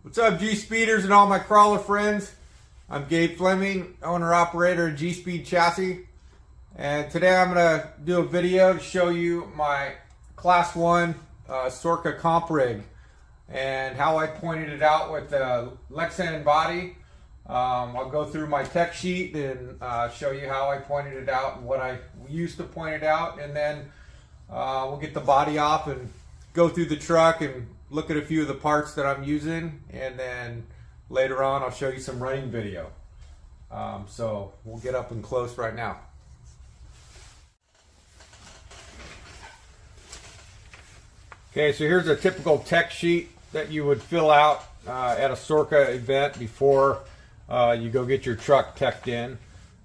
What's up, G-Speeders and all my crawler friends? I'm Gabe Fleming, owner-operator of GSPEED Chassis. And today I'm going to do a video to show you my Class 1 Sorrca comp rig and how I pointed it out with the Lexan body. I'll go through my tech sheet and show you how I pointed it out and what I used to point it out. And then we'll get the body off and go through the truck and look at a few of the parts that I'm using, and then later on I'll show you some running video. So we'll get up and close right now. Okay, so here's a typical tech sheet that you would fill out at a Sorrca event before you go get your truck teched in.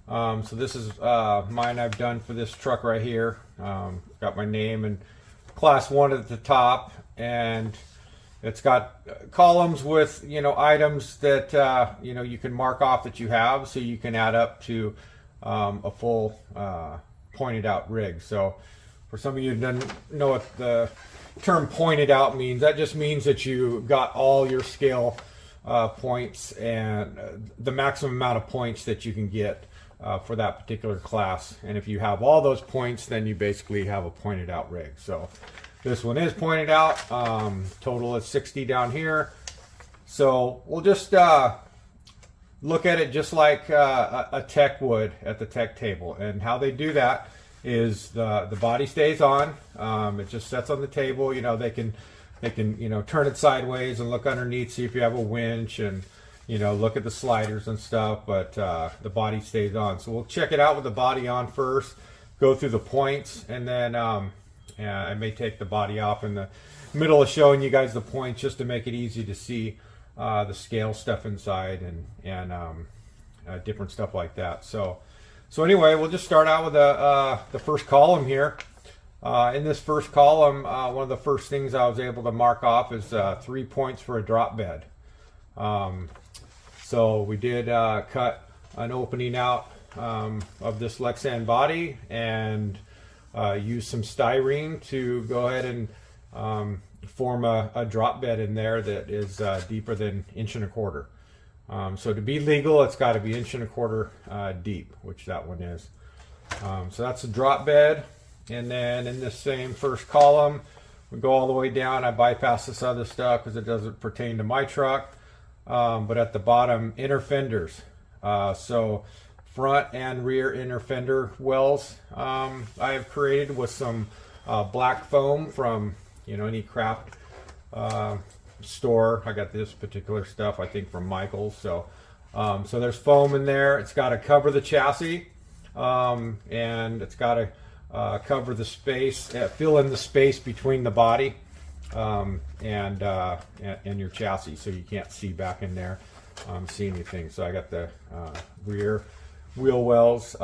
So this is mine I've done for this truck right here. Got my name and Class 1 at the top, and it's got columns with, you know, items that you know, you can mark off that you have, so you can add up to a full pointed out rig. So for some of you who don't know what the term pointed out means, that just means that you got all your scale points and the maximum amount of points that you can get for that particular class. And if you have all those points, then you basically have a pointed out rig. So this one is pointed out. Total is 60 down here. So we'll just look at it just like a tech would at the tech table. And how they do that is the body stays on. It just sets on the table. You know, they can you know, turn it sideways and look underneath, see if you have a winch, and you know, look at the sliders and stuff, but the body stays on. So we'll check it out with the body on first, go through the points, and then I may take the body off in the middle of showing you guys the points just to make it easy to see the scale stuff inside and different stuff like that. So anyway, we'll just start out with the first column here. In this first column, one of the first things I was able to mark off is 3 points for a drop bed. So we did cut an opening out of this Lexan body and use some styrene to go ahead and form a drop bed in there that is deeper than 1.25 inches. So to be legal, it's got to be 1.25 inches deep, which that one is. So that's a drop bed. And then in this same first column, we go all the way down. I bypass this other stuff because it doesn't pertain to my truck. But at the bottom, inner fenders. So front and rear inner fender wells I have created with some black foam from, you know, any craft store. I got this particular stuff, I think, from Michael's. So there's foam in there. It's got to cover the chassis, and it's got to cover the space, fill in the space between the body and your chassis, so you can't see back in there, see anything. So I got the rear wheel wells.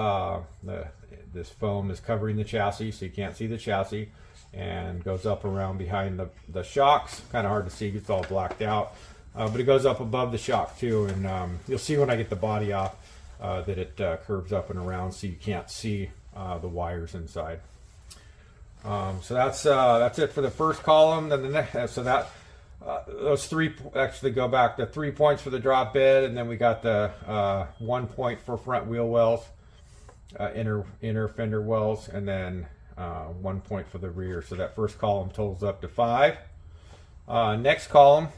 This foam is covering the chassis, so you can't see the chassis, and goes up around behind the shocks. Kind of hard to see, it's all blacked out, but it goes up above the shock too. And you'll see when I get the body off that it curves up and around, so you can't see the wires inside. So that's it for the first column. Then the next, so that those three actually go back, the 3 points for the drop bed, and then we got the 1 point for front wheel wells, inner fender wells, and then 1 point for the rear. So that first column totals up to 5. Next column,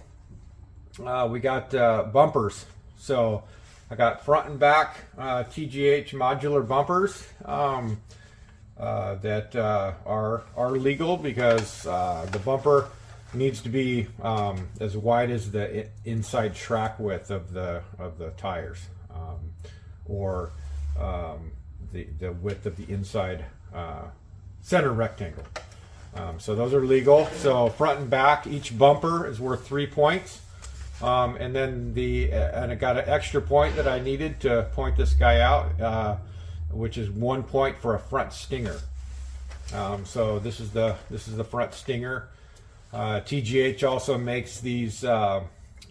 we got bumpers. So I got front and back TGH modular bumpers that are legal because the bumper needs to be as wide as the inside track width of the tires, or the width of the inside center rectangle. So those are legal. So front and back, each bumper is worth 3 points. And then and I got an extra point that I needed to point this guy out, which is 1 point for a front stinger. So this is the front stinger. TGH also makes these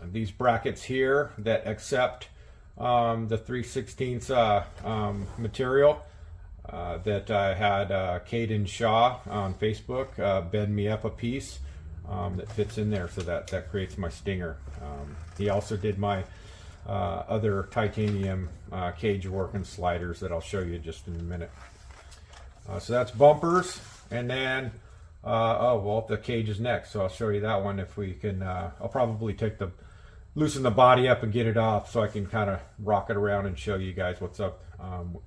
these brackets here that accept the 3/16 material that I had KNK on Facebook bend me up a piece that fits in there, so that creates my stinger. He also did my other titanium cage work and sliders that I'll show you just in a minute. So that's bumpers, and then oh well, the cage is next, so I'll show you that one if we can. I'll probably loosen the body up and get it off so I can kind of rock it around and show you guys what's up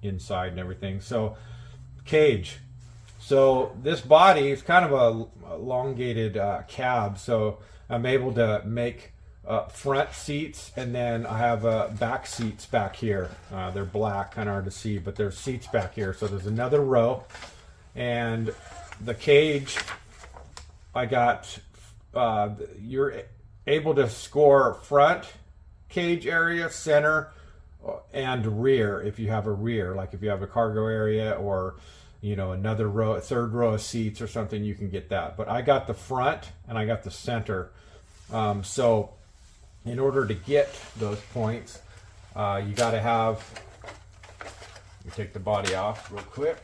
inside and everything. So cage. So this body is kind of a elongated cab, so I'm able to make front seats, and then I have back seats back here. They're black, kind of hard to see, but there's seats back here. So there's another row, and the cage, I got, you're able to score front cage area, center, and rear if you have a rear, like if you have a cargo area or another row, third row of seats or something, you can get that. But I got the front and I got the center. So in order to get those points, you got to have, let me take the body off real quick.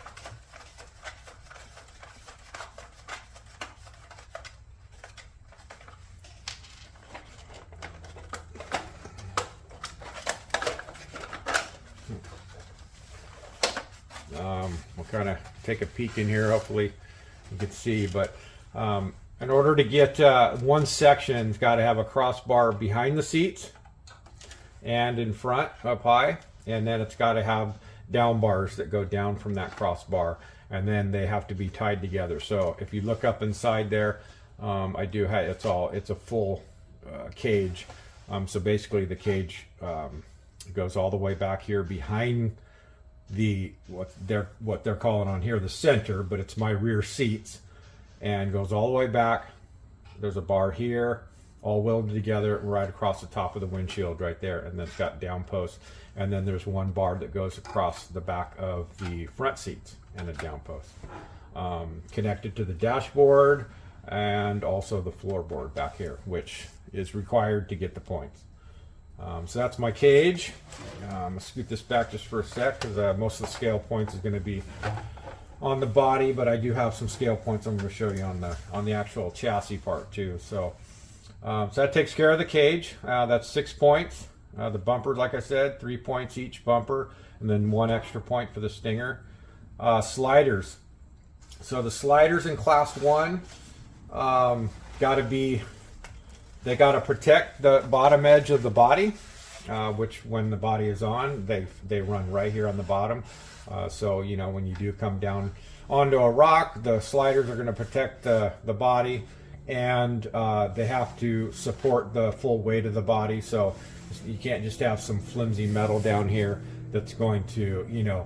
We'll kind of take a peek in here, hopefully you can see, but in order to get one section, it's got to have a crossbar behind the seats and in front up high, and then it's got to have down bars that go down from that crossbar, and then they have to be tied together. So if you look up inside there, I do have, it's a full cage. So basically the cage goes all the way back here behind the what they're calling on here the center, but it's my rear seats, and goes all the way back. There's a bar here, all welded together right across the top of the windshield right there, and then it's got down posts, and then there's one bar that goes across the back of the front seats and a down post, connected to the dashboard and also the floorboard back here, which is required to get the points. So that's my cage. I'm gonna scoot this back just for a sec, because most of the scale points is going to be on the body, but I do have some scale points I'm going to show you on the actual chassis part too. So, so that takes care of the cage. That's 6 points. The bumper, like I said, 3 points each bumper, and then 1 extra point for the stinger. Sliders. So the sliders in class 1 they got to protect the bottom edge of the body, which when the body is on, they run right here on the bottom. So when you do come down onto a rock, the sliders are going to protect the body, and they have to support the full weight of the body. So you can't just have some flimsy metal down here that's going to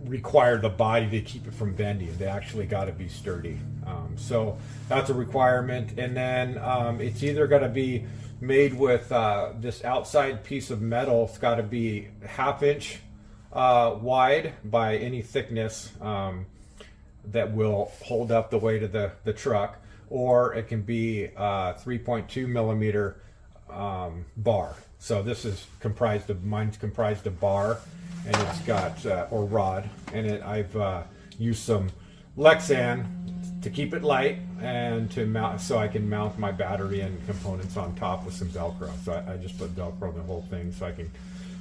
require the body to keep it from bending. They actually got to be sturdy. So that's a requirement. And then it's either got to be made with this outside piece of metal. It's got to be 1/2 inch wide by any thickness that will hold up the weight of the truck, or it can be 3.2 millimeter bar. So this is mine's comprised of bar, and it's got or rod, and I've used some Lexan to keep it light and to mount, so I can mount my battery and components on top with some Velcro. So I just put Velcro on the whole thing so I can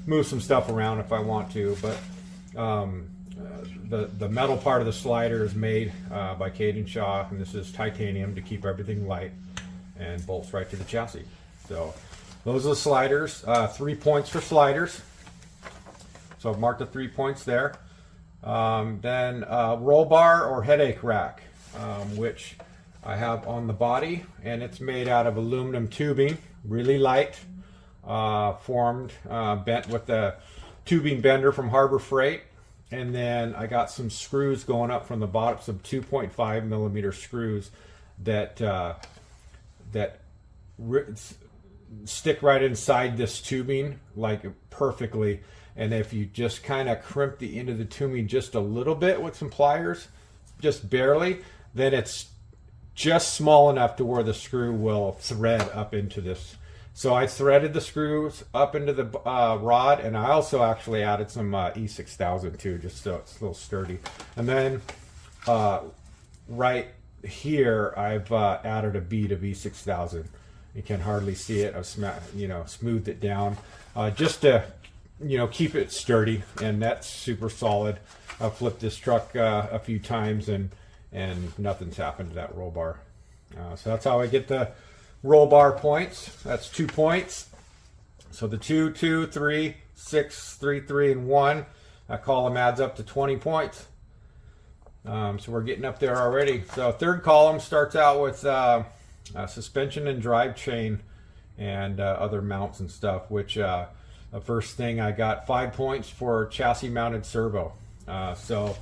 move some stuff around if I want to. But the metal part of the slider is made by KNK, and this is titanium to keep everything light, and bolts right to the chassis. So those are the sliders. 3 points for sliders. So I've marked the 3 points there. Then roll bar or headache rack, which I have on the body, and it's made out of aluminum tubing, really light, formed, bent with the tubing bender from Harbor Freight. And then I got some screws going up from the bottom, some 2.5 millimeter screws that stick right inside this tubing, like perfectly. And if you just kind of crimp the end of the tubing just a little bit with some pliers, just barely, then it's just small enough to where the screw will thread up into this So I threaded the screws up into the rod, and I also actually added some E6000 too, just so it's a little sturdy. And then right here, I've added a bead of E6000. You can hardly see it. I've smoothed it down just to keep it sturdy, and that's super solid. I've flipped this truck a few times, and nothing's happened to that roll bar. So that's how I get the roll bar points. That's 2 points. So the 2, 2, 3, 6, 3, 3, and 1. That column adds up to 20 points. So we're getting up there already. So third column starts out with suspension and drivetrain and other mounts and stuff, which the first thing I got 5 points for chassis mounted servo. So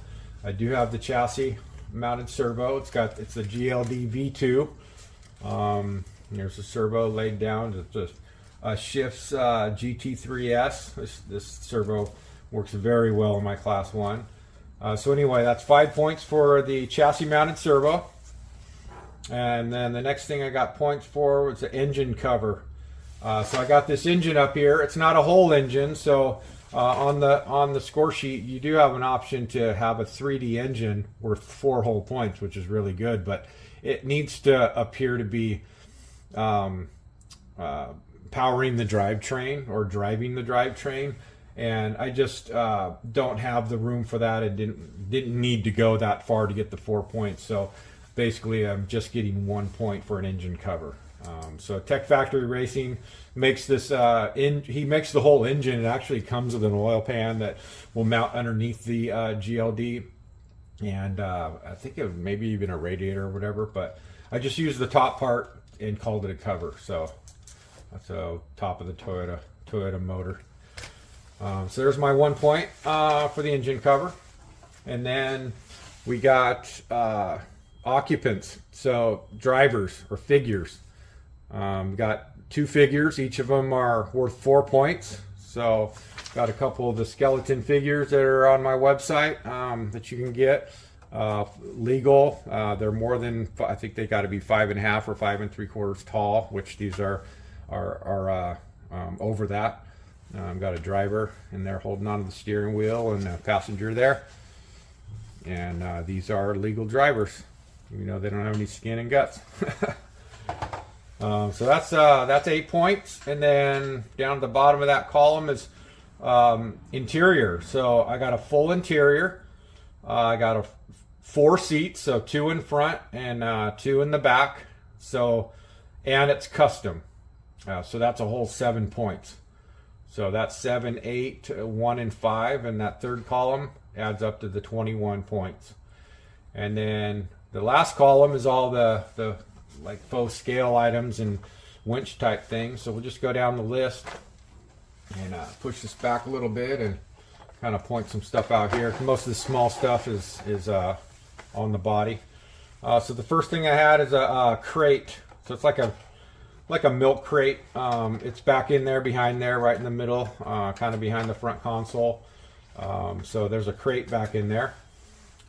I do have the chassis mounted servo. It's the G-LD V2. There's the servo laid down. It's just Schiff's GT3S. This servo works very well in my class 1. So anyway, that's 5 points for the chassis mounted servo. And then the next thing I got points for was the engine cover. So I got this engine up here. It's not a whole engine, so on the score sheet you do have an option to have a 3D engine worth 4 whole points, which is really good, but it needs to appear to be powering the drivetrain or driving the drivetrain, and I just don't have the room for that. I didn't need to go that far to get the 4 points, so basically I'm just getting 1 point for an engine cover. So Tech Factory Racing makes this, he makes the whole engine. It actually comes with an oil pan that will mount underneath the GLD, and I think it was maybe even a radiator or whatever, but I just used the top part and called it a cover. So that's the top of the Toyota motor. So there's my 1 point for the engine cover. And then we got occupants, so drivers or figures. Got 2 figures, each of them are worth 4 points. So got a couple of the skeleton figures that are on my website that you can get. Legal, they're more than, I think they got to be 5.5 or 5 3/4 tall, which these are over that. Got a driver in there holding onto the steering wheel and a passenger there. And these are legal drivers. They don't have any skin and guts. So that's 8 points, and then down at the bottom of that column is interior. So I got a full interior. I got 4 seats, so 2 in front and 2 in the back. So, and it's custom. So that's a whole 7 points. So that's 7, 8, 1, and 5, and that third column adds up to the 21 points. And then the last column is all the like faux scale items and winch type things. So we'll just go down the list and push this back a little bit and kind of point some stuff out here. Most of the small stuff is on the body. So the first thing I had is a crate. So it's like a milk crate. It's back in there, behind there, right in the middle, kind of behind the front console. So there's a crate back in there.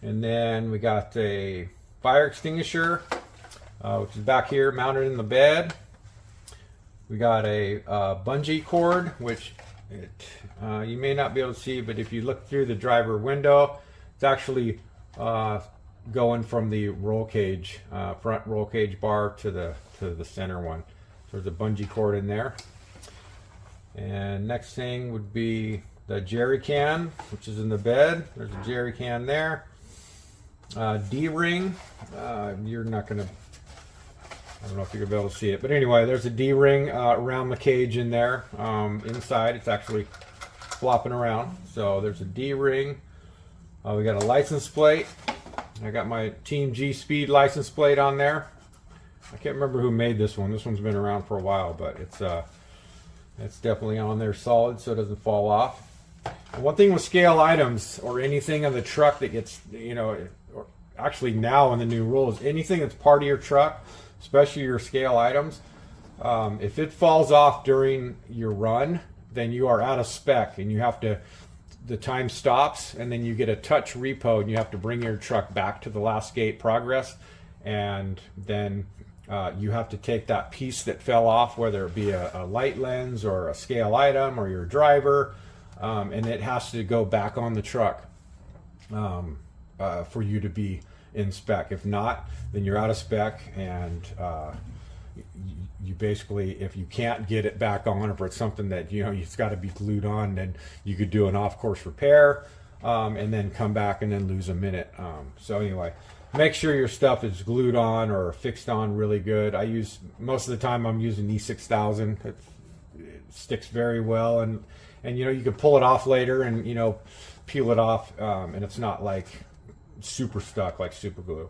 And then we got a fire extinguisher, which is back here mounted in the bed. We got a bungee cord, which you may not be able to see, but if you look through the driver window, it's actually going from the roll cage, front roll cage bar to the center one. So there's a bungee cord in there. And next thing would be the jerry can, which is in the bed. There's a jerry can there. D-ring. You're not going to, I don't know if you're going to be able to see it, but anyway, there's a D-ring around the cage in there. Inside, it's actually flopping around. So there's a D-ring. We got a license plate. I got my Team GSPEED license plate on there. I can't remember who made this one. This one's been around for a while, but it's definitely on there solid so it doesn't fall off. And one thing with scale items or anything on the truck that gets, or actually now in the new rules, anything that's part of your truck, especially your scale items, if it falls off during your run, then you are out of spec and you have to, the time stops and then you get a touch repo and you have to bring your truck back to the last gate progress and then you have to take that piece that fell off, whether it be a light lens or a scale item or your driver, and it has to go back on the truck for you to be in spec. If not, then you're out of spec, and you basically, if you can't get it back on, or if it's something that it's got to be glued on, then you could do an off-course repair and then come back and then lose a minute. So anyway, make sure your stuff is glued on or fixed on really good. I use, most of the time I'm using E6000. It sticks very well, and you can pull it off later and peel it off, and it's not like super stuck like super glue.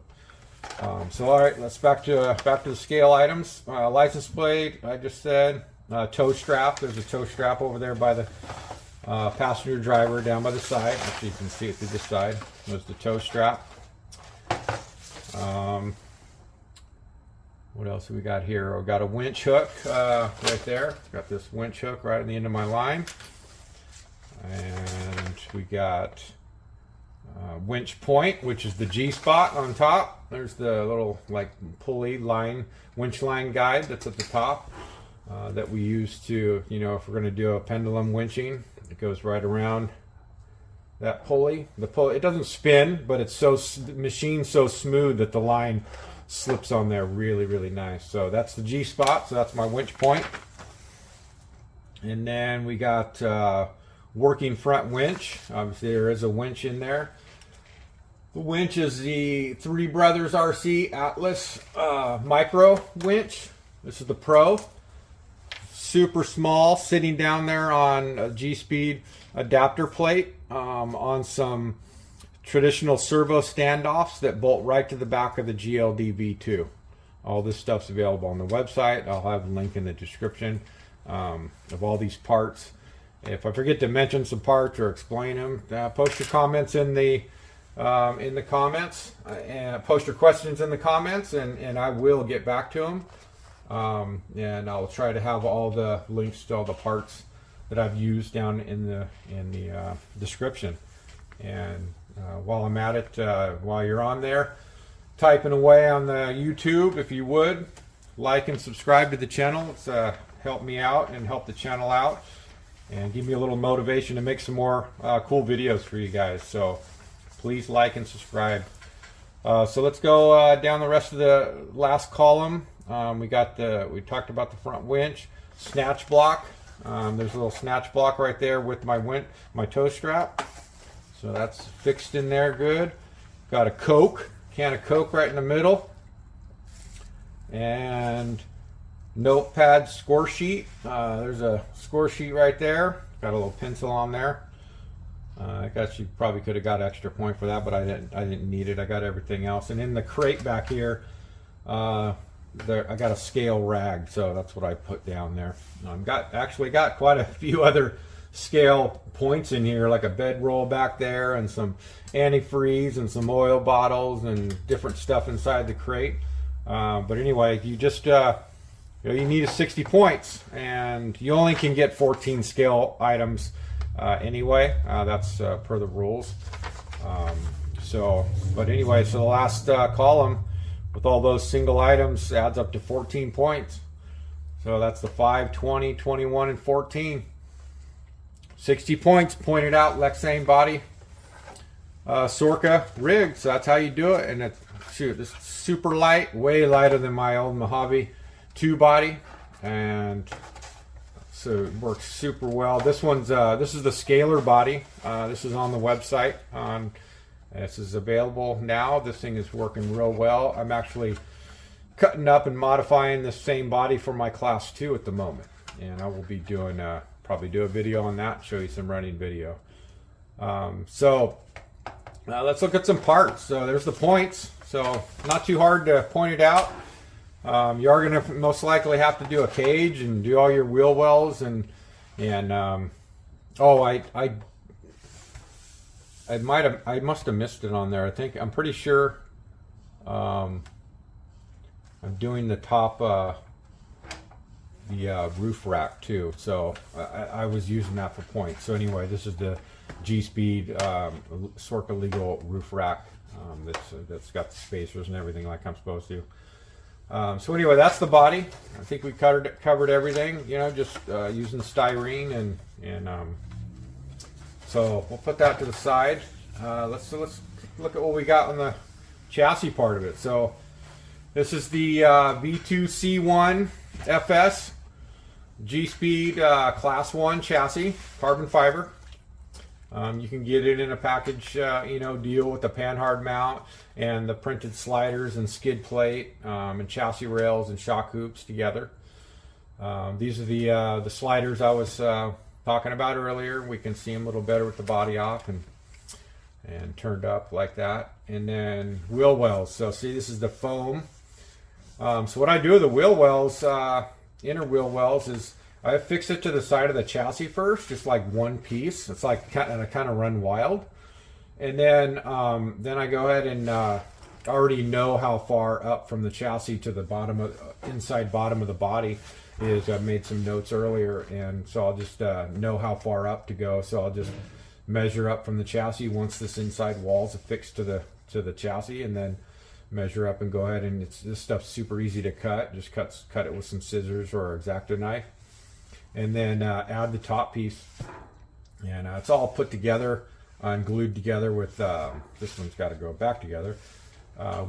So all right, let's back to the scale items. License plate, I just said. Tow strap, there's a tow strap over there by the passenger driver down by the side. Actually, you can see it through this side. There's the tow strap. What else do we got here? We got a winch hook right there. Got this winch hook right at the end of my line. And we got Winch Point, which is the G spot on top. There's the little like pulley line, winch line guide that's at the top that we use to, if we're going to do a pendulum winching, it goes right around that pulley. The pulley, it doesn't spin, but it's machined so smooth that the line slips on there really, really nice. So that's the G spot. So that's my Winch Point. And then we got working front winch. Obviously there is a winch in there. The winch is the Three Brothers RC Atlas micro winch. This is the Pro. Super small, sitting down there on a GSPEED adapter plate on some traditional servo standoffs that bolt right to the back of the GLD V2. All this stuff's available on the website. I'll have a link in the description of all these parts. If I forget to mention some parts or explain them, post your comments in the comments, and post your questions in the comments, and I will get back to them. And I'll try to have all the links to all the parts that I've used down in the description. And while I'm at it, while you're on there typing away on the YouTube, if you would like and subscribe to the channel, it's help me out and help the channel out, and give me a little motivation to make some more cool videos for you guys. So please like and subscribe. So let's go down the rest of the last column. We talked about the front winch, snatch block. There's a little snatch block right there with my tow strap. So that's fixed in there good. Got a can of Coke right in the middle. And notepad score sheet. There's a score sheet right there. Got a little pencil on there. I guess you probably could have got extra point for that, but I didn't need it. I got everything else. And in the crate back here, I got a scale rag, so that's what I put down there. Actually got quite a few other scale points in here, like a bedroll back there, and some antifreeze, and some oil bottles, and different stuff inside the crate. But anyway, you just you need 60 points, and you only can get 14 scale items anyway. That's per the rules. But anyway, so the last column with all those single items adds up to 14 points. So that's the 5, 20, 21, and 14. 60 points pointed out, Lexan body, Sorrca rig. So that's how you do it. And this is super light, way lighter than my old Mojave 2 body, and so it works super well. This is the scaler body. This is on the website. This is available now. This thing is working real well. I'm actually cutting up and modifying the same body for my class 2 at the moment, and I will be doing probably do a video on that, show you some running video. So let's look at some parts. So there's the points. So not too hard to point it out. You are going to most likely have to do a cage and do all your wheel wells and oh, I must have missed it on there. I'm pretty sure I'm doing the top the roof rack too, so I was using that for points. So anyway, this is the GSPEED Sorrca legal roof rack that's got the spacers and everything like I'm supposed to. So anyway, that's the body. I think we covered everything, you know, just using styrene and so we'll put that to the side. Let's look at what we got on the chassis part of it. So this is the V2C1 FS G-SPEED Class 1 chassis, carbon fiber. You can get it in a package, you know, deal with the panhard mount and the printed sliders and skid plate and chassis rails and shock hoops together. These are the sliders I was talking about earlier. We can see them a little better with the body off and turned up like that. And then wheel wells. So see, this is the foam. So what I do with the wheel wells, inner wheel wells, is I fix it to the side of the chassis first, just like one piece. It's like kind of run wild, and then I go ahead and already know how far up from the chassis to the bottom of inside bottom of the body is. I made some notes earlier, and so I'll just know how far up to go. So I'll just measure up from the chassis once this inside wall's affixed to the chassis, and then measure up and go ahead. And this stuff's super easy to cut. Just cut it with some scissors or an X-Acto knife. And then add the top piece, and it's all put together and glued together with this one's got to go back together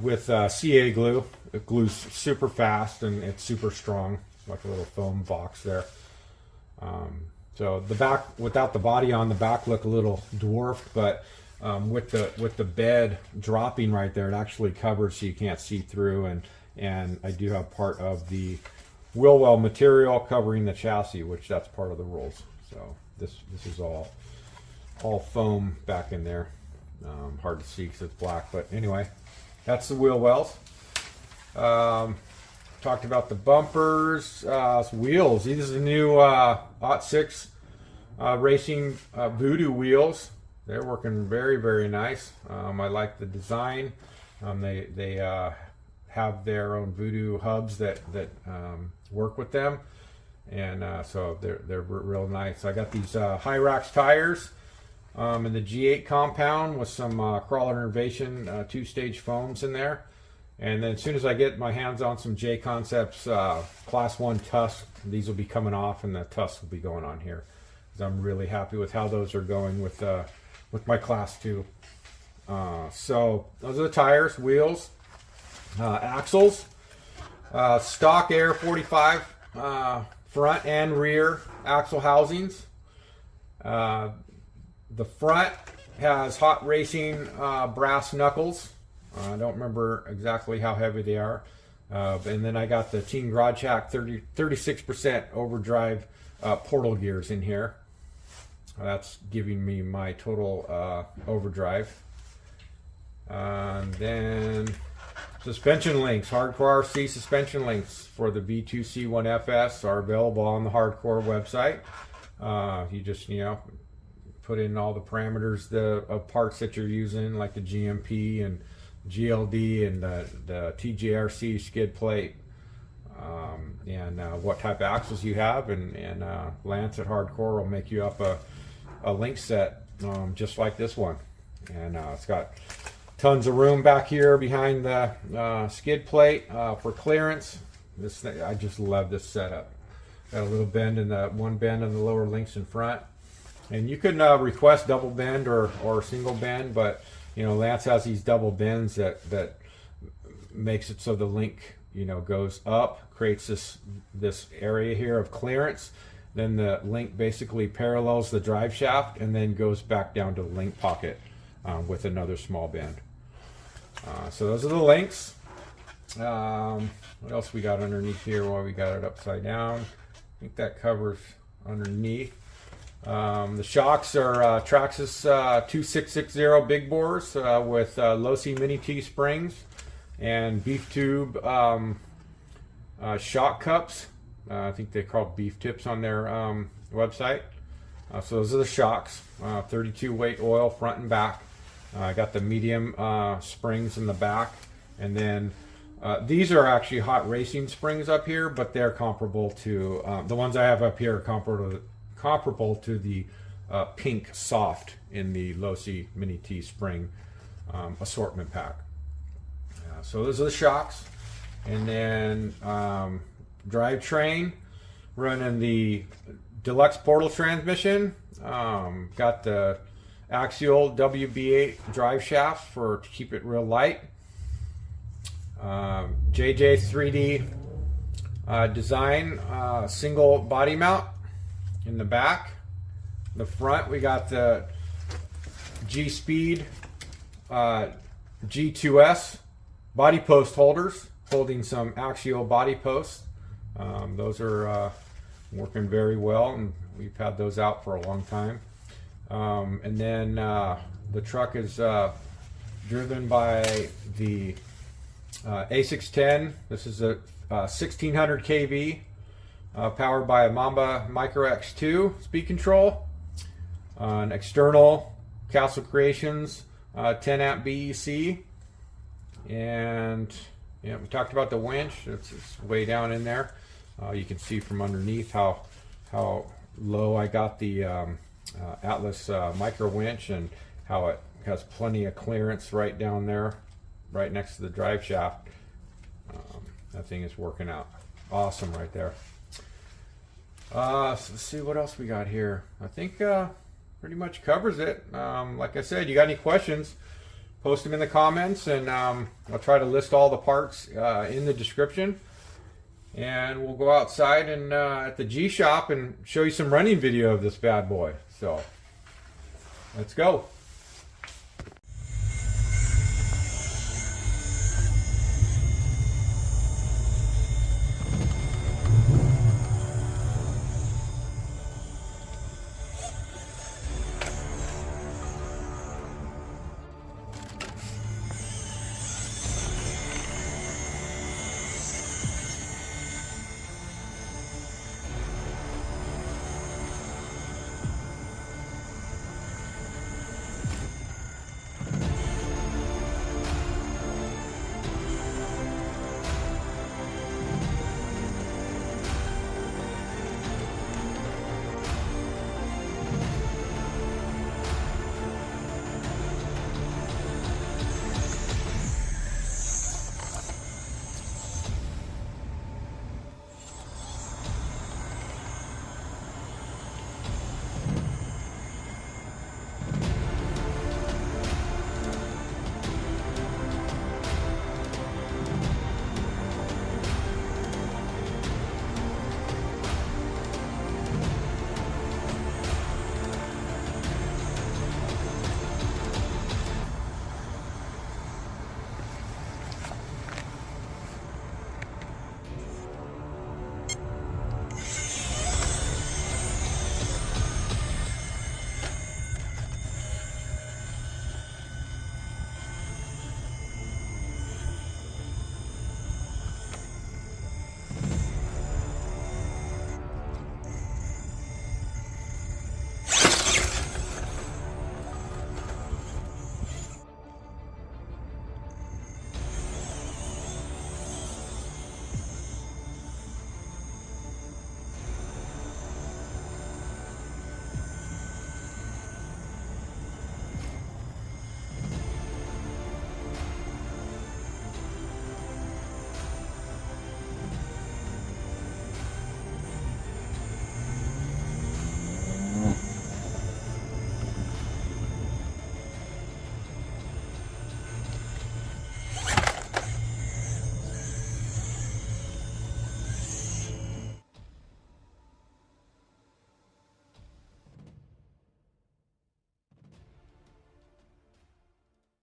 with CA glue. It glues super fast and it's super strong, like a little foam box there. So the back, without the body on, the back look a little dwarfed, but with the bed dropping right there, it actually covers so you can't see through. And I do have part of the wheel well material covering the chassis, which that's part of the rules. So this is all foam back in there. Hard to see because it's black, but anyway, that's the wheel wells. Talked about the bumpers, wheels. These are the new OT6 racing Voodoo wheels. They're working very, very nice. I like the design. They have their own Voodoo hubs that work with them, and so they're real nice. I got these Hyrax tires in the G8 compound with some Crawler Innovation 2-stage foams in there. And then as soon as I get my hands on some J Concepts Class 1 Tusk, these will be coming off, and the Tusk will be going on here. Because I'm really happy with how those are going with my Class 2. So those are the tires, wheels, axles. Stock Air 45 front and rear axle housings. The front has Hot Racing brass knuckles. I don't remember exactly how heavy they are. And then I got the Team Garage Hack 36% overdrive portal gears in here. That's giving me my total overdrive. And then suspension links, Hardcore RC suspension links for the V2C1FS are available on the Hardcore website. You just, put in all the parameters of parts that you're using, like the GMP and GLD and the TJRC skid plate, and what type of axles you have, and Lance at Hardcore will make you up a link set just like this one. And it's got tons of room back here behind the skid plate for clearance. This thing, I just love this setup. Got a little bend in one bend in the lower links in front, and you can request double bend or single bend, but Lance has these double bends that makes it so the link goes up, creates this area here of clearance. Then the link basically parallels the drive shaft and then goes back down to the link pocket with another small bend. So those are the links. What else we got underneath here while we got it upside down? I think that covers underneath. The shocks are Traxxas 2660 big bores with Losi Mini T springs and beef tube shock cups. I think they're called beef tips on their website. So those are the shocks. 32 weight oil front and back. I got the medium springs in the back, and then these are actually Hot Racing springs up here, but they're comparable to the ones I have up here are comparable to the pink soft in the Losi Mini T spring assortment pack. So those are the shocks. And then drivetrain, running the deluxe portal transmission. Got the axial WB8 drive shaft to keep it real light. JJ 3D design, single body mount in the back. In the front, we got the GSPEED G2S body post holders, holding some axial body posts. Those are working very well, and we've had those out for a long time. And then the truck is driven by the A610. This is a 1600 kV, powered by a Mamba Micro X2 speed control. An external Castle Creations 10 amp BEC. And yeah, we talked about the winch. It's way down in there. You can see from underneath how low I got the Atlas micro winch, and how it has plenty of clearance right down there, right next to the drive shaft. That thing is working out awesome right there. So let's see what else we got here. I think pretty much covers it. Like I said, you got any questions, post them in the comments, and I'll try to list all the parts in the description. And we'll go outside and at the G shop and show you some running video of this bad boy. So let's go.